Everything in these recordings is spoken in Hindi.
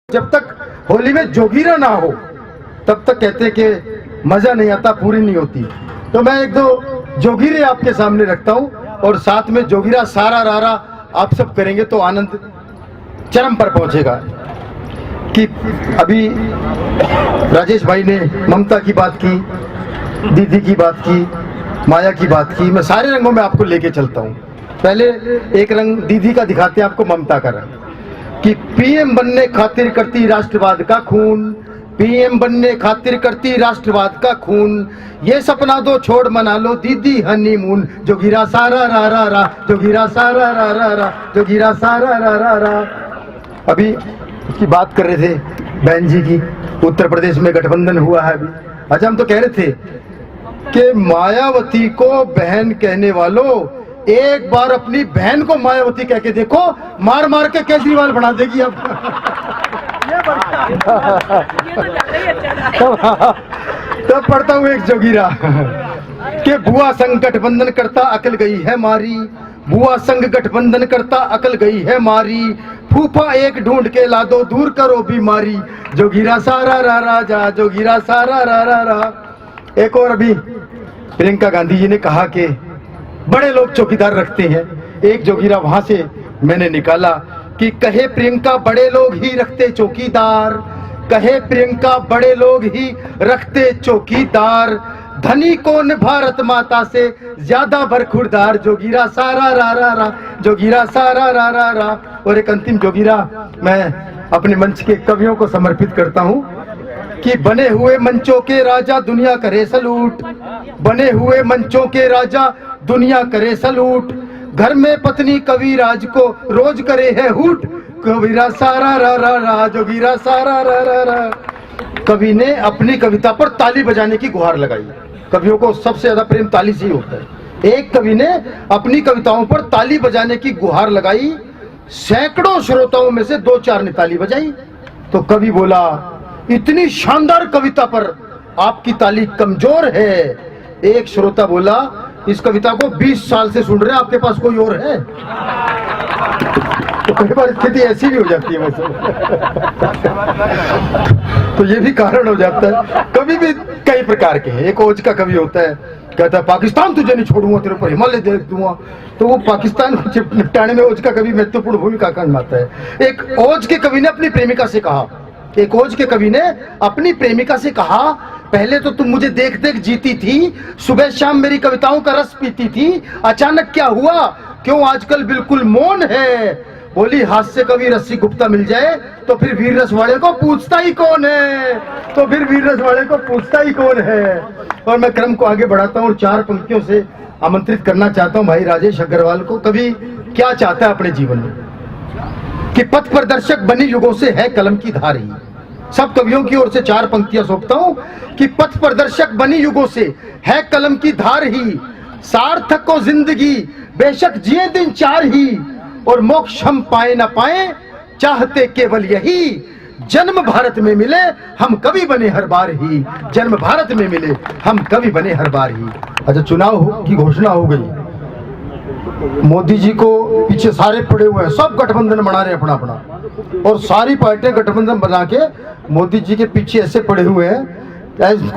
जब तक होली में जोगीरा ना हो तब तक कहते कि मजा नहीं आता, पूरी नहीं होती। तो मैं एक दो जोगीरे आपके सामने रखता हूं और साथ में जोगीरा सारा रारा आप सब करेंगे तो आनंद चरम पर पहुंचेगा। कि अभी राजेश भाई ने ममता की बात की, दीदी की बात की, माया की बात की। मैं सारे रंगों में आपको लेके चलता हूं। पहले एक रंग दीदी का दिखाते हैं आपको, ममता का रंग। कि पीएम बनने खातिर करती राष्ट्रवाद का खून, पीएम बनने खातिर करती राष्ट्रवाद का खून, ये सपना दो छोड़ मना लो दीदी हनीमून। जोगीरा सारा रा रा रा, जोगीरा सारा रा रा रा, जोगीरा सारा रा रा रा। अभी उसकी बात कर रहे थे बहन जी की, उत्तर प्रदेश में गठबंधन हुआ है अभी। अच्छा, हम तो कह रहे थे कि मायावती को बहन कहने वालों, एक बार अपनी बहन को मायावती कह के देखो, मार मार के केजरीवाल बना देगी अब। तब पढ़ता हूँ एक जोगीरा कि बुआ संग गठबंधन करता अकल गई है मारी, बुआ संग गठबंधन करता अकल गई है मारी, फूफा एक ढूंढ के ला दो दूर करो बीमारी। जोगीरा सारा रा रा जा, जोगीरा सारा रा रा रा। एक और अभी प्रियंका गांधी जी ने कहा कि बड़े लोग चौकीदार रखते हैं। एक जोगीरा वहां से मैंने निकाला कि कहे प्रियंका बड़े लोग ही रखते चौकीदार, कहे प्रियंका बड़े लोग ही रखते चौकीदार, धनी कौन भारत माता से ज्यादा बरखुरदार। जोगीरा सारा रा रा रा, जोगीरा सारा रा रा रा। और एक अंतिम जोगीरा मैं अपने मंच के कवियों को समर्पित करता हूं कि बने हुए मंचों के राजा दुनिया करे सलूट, बने हुए मंचों के राजा दुनिया करे सलूट, घर में पत्नी कविराज को रोज करे है हूट। कबीरा सारा रा रा रा, जोगीरा सारा रा रा रा। कवि ने अपनी कविता पर ताली बजाने की गुहार लगाई। कवियों को सबसे ज्यादा प्रेम ताली से ही होता है। एक कवि ने अपनी कविताओं पर ताली बजाने की गुहार लगाई, सैकड़ों श्रोताओं में से दो चार ने ताली बजाई। तो कवि बोला, इतनी शानदार कविता पर आपकी ताली कमजोर है। एक श्रोता बोला, इस कविता को 20 साल से सुन रहे हैं, आपके पास कोई और है? तो कई बार स्थिति ऐसी भी हो जाती है वैसे। तो ये भी कारण हो जाता है। कवि भी कई प्रकार के हैं। एक ओज का कवि होता है, कहता है पाकिस्तान तुझे नहीं छोड़ूंगा, तेरे ऊपर हिमालय देख दूंगा। तो वो पाकिस्तान को निपटाने में ओज का कवि महत्वपूर्ण भूमिका निभाता है। एक ओज के कवि ने अपनी प्रेमिका से कहा, एक ओज के कवि ने अपनी प्रेमिका से कहा, पहले तो तुम मुझे देख देख जीती थी, सुबह शाम मेरी कविताओं का रस पीती थी, अचानक क्या हुआ, क्यों आजकल बिल्कुल मौन है। बोली, हास्य कवि रस्सी गुप्ता मिल जाए तो फिर वीर रस वाले को पूछता ही कौन है, तो फिर वीर रस वाले को पूछता ही कौन है। और मैं क्रम को आगे बढ़ाता हूँ और चार पंक्तियों से आमंत्रित करना चाहता हूँ भाई राजेश अग्रवाल को। कवि क्या चाहता है अपने जीवन में? कि पथ प्रदर्शक बनी युगों से है कलम की धार ही। सब कवियों की ओर से चार पंक्तियां सौंपता हूं कि पथ प्रदर्शक बनी युगों से है कलम की धार ही, सार्थक को जिंदगी बेशक जिए दिन चार ही, और मोक्ष हम पाए ना पाए चाहते केवल यही, जन्म भारत में मिले हम कवि बने हर बार ही, जन्म भारत में मिले हम कवि बने हर बार ही। अच्छा, चुनाव की घोषणा हो गई, मोदी जी को पीछे सारे पड़े हुए हैं, सब गठबंधन बना रहे हैं अपना अपना, और सारी पार्टियां गठबंधन बना के मोदी जी के पीछे ऐसे पड़े हुए हैं,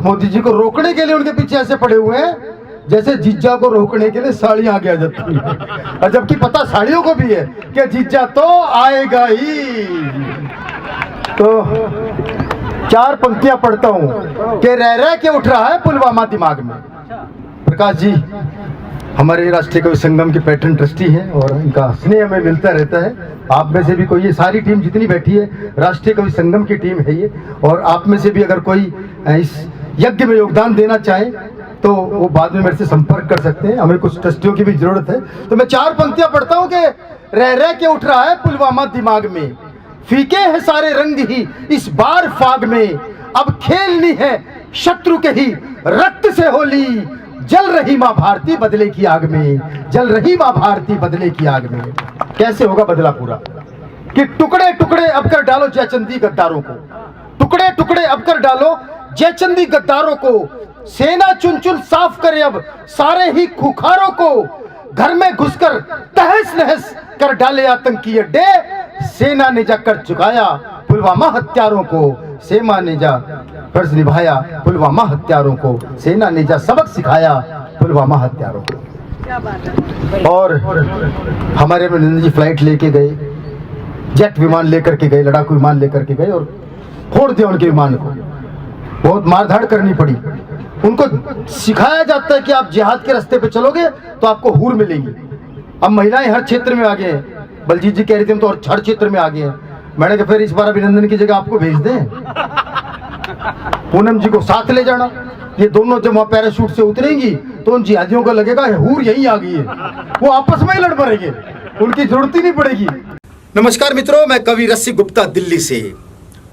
मोदी जी को रोकने के लिए उनके पीछे ऐसे पड़े हुए हैं जैसे जीजा को रोकने के लिए साड़ियां आगे आ जाती हैं। और जबकि पता साड़ियों को भी है कि जीजा तो आएगा ही। तो चार पंक्तियां पढ़ता हूं कि रह रह के उठ रहा है पुलवामा दिमाग में। प्रकाश जी हमारे राष्ट्रीय कवि संगम के पैटर्न ट्रस्टी हैं और इनका स्नेह हमें मिलता रहता है। आप में से भी कोई, ये सारी टीम जितनी बैठी है राष्ट्रीय कवि संगम की टीम है ये, और आप में से भी अगर कोई इस यज्ञ में योगदान देना चाहे तो वो बाद में मेरे से संपर्क कर सकते हैं। हमें कुछ ट्रस्टियों की भी जरूरत है। तो मैं चार पंक्तियां पढ़ता हूं कि रह रह के उठ रहा है पुलवामा दिमाग में, फीके हैं सारे रंग ही इस बार फाग में, अब खेलनी है शत्रु के ही रक्त से होली, जल रही मां भारती बदले की आग में, जल रही मां भारती बदले की आग में। कैसे होगा बदला पूरा? कि टुकड़े टुकड़े अब कर डालो जयचंदी गद्दारों को, टुकड़े टुकड़े अब कर डालो जयचंदी गद्दारों को, सेना चुन चुन साफ करे अब सारे ही खुखारों को, घर में घुसकर तहस नहस कर डाले आतंकी अड्डे, सेना ने जाकर चुकाया पुलवामा हत्यारों को, सेना ने जा फर्ज निभाया पुलवामा हत्यारों को, सेना ने जा सबक सिखाया पुलवामा हत्यारों को। और हमारे अभिनंदन जी फ्लाइट लेके गए, जेट विमान लेकर के गए, लड़ाकू विमान लेकर के गए और फोड़ दिया उनके विमान को। बहुत मारधाड़ करनी पड़ी। उनको सिखाया जाता है कि आप जिहाद के रास्ते पे चलोगे तो आपको हूर मिलेगी। अब महिलाएं हर क्षेत्र में आगे हैं। बलजीत जी कह रहे थे हम तो हर क्षेत्र में आगे हैं। मैंने कहा फिर इस बार अभिनंदन की जगह आपको भेज दें, पूनम जी को साथ ले जाना। ये दोनों जब वहां पैराशूट से उतरेंगी तो उन जिहादियों को लगेगा हूर यहीं आ गई है, वो आपस में ही लड़ पड़ेंगे, उनकी जरूरत ही नहीं पड़ेगी। नमस्कार मित्रों, मैं कवि रसिक गुप्ता दिल्ली से।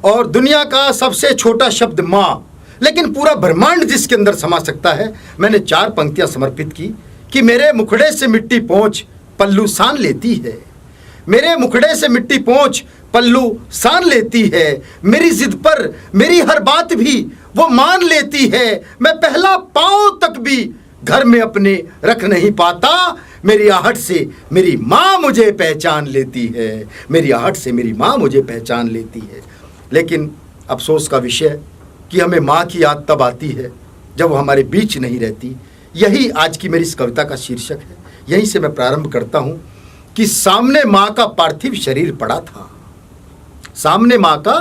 और दुनिया का सबसे छोटा शब्द माँ, लेकिन पूरा ब्रह्मांड जिसके अंदर समा सकता है, मैंने 4 पंक्तियां समर्पित की कि मेरे मुखड़े से मिट्टी पोंछ पल्लू सान लेती है, मेरे मुखड़े से मिट्टी पोंछ पल्लू सान लेती है, मेरी जिद पर मेरी हर बात भी वो मान लेती है, मैं पहला पांव तक भी घर में अपने रख नहीं पाता, मेरी आहट से मेरी माँ मुझे पहचान लेती है, मेरी आहट से मेरी माँ मुझे पहचान लेती है। लेकिन अफसोस का विषय कि हमें माँ की याद तब आती है जब वो हमारे बीच नहीं रहती। यही आज की मेरी इस कविता का शीर्षक है। यहीं से मैं प्रारंभ करता हूँ कि सामने माँ का पार्थिव शरीर पड़ा था, सामने माँ का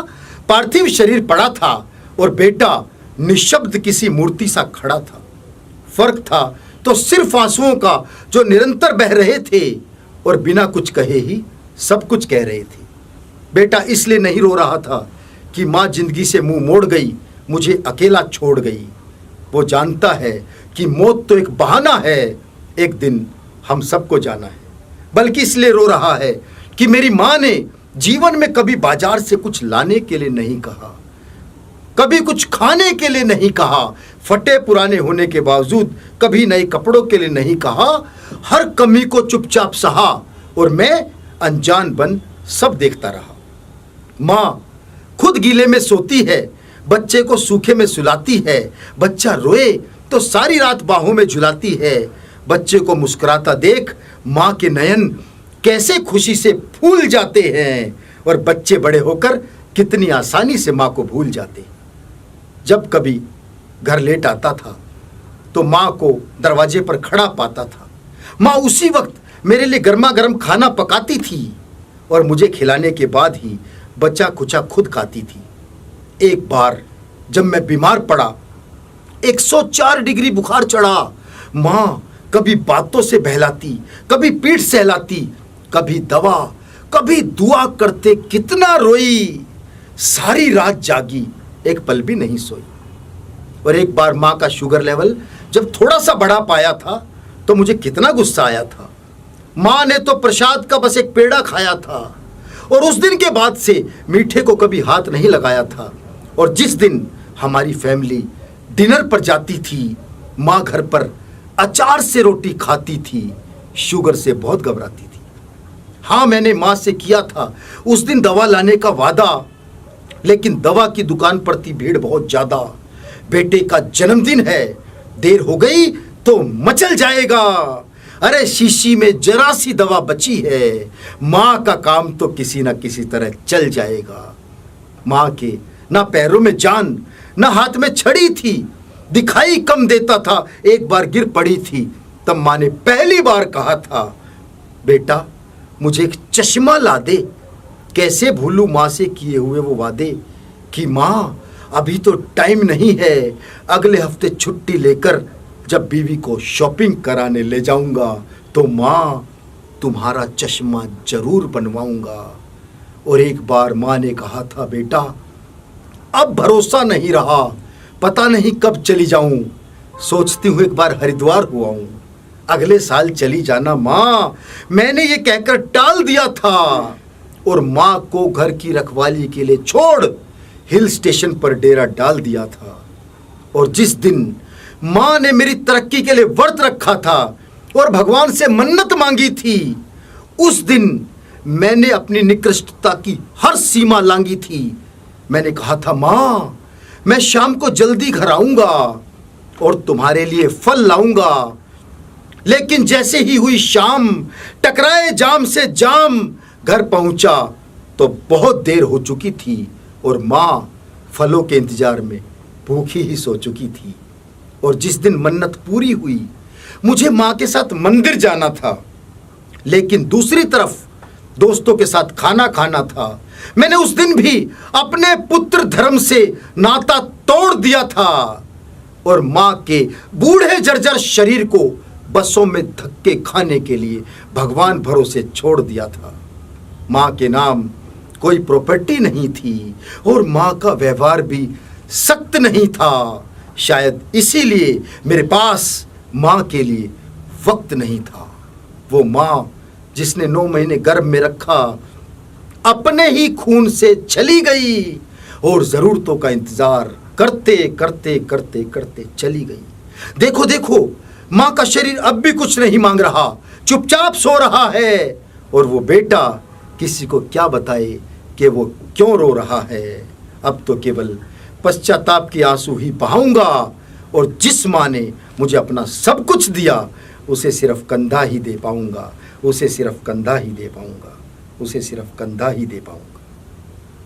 पार्थिव शरीर पड़ा था और बेटा निशब्द किसी मूर्ति सा खड़ा था। फर्क था तो सिर्फ आंसुओं का जो निरंतर बह रहे थे और बिना कुछ कहे ही सब कुछ कह रहे थे। बेटा इसलिए नहीं रो रहा था कि माँ जिंदगी से मुंह मोड़ गई, मुझे अकेला छोड़ गई। वो जानता है कि मौत तो एक बहाना है, एक दिन हम सबको जाना है। बल्कि इसलिए रो रहा है कि मेरी माँ ने जीवन में कभी बाजार से कुछ लाने के लिए नहीं कहा, कभी कुछ खाने के लिए नहीं कहा, फटे पुराने होने के बावजूद कभी नए कपड़ों के लिए नहीं कहा, हर कमी को चुपचाप सहा और मैं अनजान बन सब देखता रहा। माँ खुद गीले में सोती है, बच्चे को सूखे में सुलाती है, बच्चा रोए तो सारी रात बाहों में झुलाती है। बच्चे को मुस्कुराता देख माँ के नयन कैसे खुशी से फूल जाते हैं और बच्चे बड़े होकर कितनी आसानी से माँ को भूल जाते। जब कभी घर लेट आता था तो माँ को दरवाजे पर खड़ा पाता था। माँ उसी वक्त मेरे लिए गर्मा गर्म खाना पकाती थी और मुझे खिलाने के बाद ही बचा खुचा खुद खाती थी। एक बार जब मैं बीमार पड़ा, 104 डिग्री बुखार चढ़ा, माँ कभी बातों से बहलाती, कभी पीठ सहलाती, कभी दवा, कभी दुआ करते कितना रोई, सारी रात जागी, एक पल भी नहीं सोई। और एक बार माँ का शुगर लेवल जब थोड़ा सा बढ़ा पाया था तो मुझे कितना गुस्सा आया था। माँ ने तो प्रसाद का बस एक पेड़ा खाया था और उस दिन के बाद से मीठे को कभी हाथ नहीं लगाया था। और जिस दिन हमारी फैमिली डिनर पर जाती थी, माँ घर पर अचार से रोटी खाती थी, शुगर से बहुत घबराती थी। हाँ, मैंने माँ से किया था उस दिन दवा लाने का वादा, लेकिन दवा की दुकान पर थी भीड़ बहुत ज्यादा। बेटे का जन्मदिन है, देर हो गई तो मचल जाएगा, अरे शीशी में जरा सी दवा बची है, माँ का काम तो किसी ना किसी तरह चल जाएगा। माँ के ना पैरों में जान ना हाथ में छड़ी थी, दिखाई कम देता था, एक बार गिर पड़ी थी, तब माँ ने पहली बार कहा था, बेटा मुझे एक चश्मा ला दे। कैसे भूलूं माँ से किए हुए वो वादे कि माँ अभी तो टाइम नहीं है, अगले हफ्ते छुट्टी लेकर जब बीवी को शॉपिंग कराने ले जाऊंगा तो माँ तुम्हारा चश्मा जरूर बनवाऊंगा। और एक बार माँ ने कहा था, बेटा अब भरोसा नहीं रहा, पता नहीं कब चली जाऊं, सोचती हूँ एक बार हरिद्वार हुआ हूं, अगले साल चली जाना माँ, मैंने ये कहकर टाल दिया था और माँ को घर की रखवाली के लिए छोड़ हिल स्टेशन पर डेरा डाल दिया था। और जिस दिन माँ ने मेरी तरक्की के लिए व्रत रखा था और भगवान से मन्नत मांगी थी, उस दिन मैंने अपनी निकृष्टता की हर सीमा लांगी थी। मैंने कहा था, माँ मैं शाम को जल्दी घर आऊंगा और तुम्हारे लिए फल लाऊंगा। लेकिन जैसे ही हुई शाम, टकराए जाम से जाम, घर पहुंचा तो बहुत देर हो चुकी थी और माँ फलों के इंतजार में भूखी ही सो चुकी थी। और जिस दिन मन्नत पूरी हुई, मुझे माँ के साथ मंदिर जाना था, लेकिन दूसरी तरफ दोस्तों के साथ खाना खाना था। मैंने उस दिन भी अपने पुत्र धर्म से नाता तोड़ दिया था और माँ के बूढ़े जर्जर शरीर को बसों में धक्के खाने के लिए भगवान भरोसे छोड़ दिया था। माँ के नाम कोई प्रॉपर्टी नहीं थी और माँ का व्यवहार भी सख्त नहीं था। शायद इसीलिए मेरे पास माँ के लिए वक्त नहीं था। वो माँ जिसने 9 महीने गर्भ में रखा, अपने ही खून से चली गई और ज़रूरतों का इंतजार करते करते करते करते चली गई। देखो देखो, माँ का शरीर अब भी कुछ नहीं मांग रहा, चुपचाप सो रहा है। और वो बेटा किसी को क्या बताए कि वो क्यों रो रहा है। अब तो केवल पश्चाताप की आंसू ही बहाऊंगा और जिस माँ ने मुझे अपना सब कुछ दिया, उसे सिर्फ कंधा ही दे पाऊंगा, उसे सिर्फ कंधा ही दे पाऊंगा, उसे सिर्फ कंधा ही दे पाऊंगा।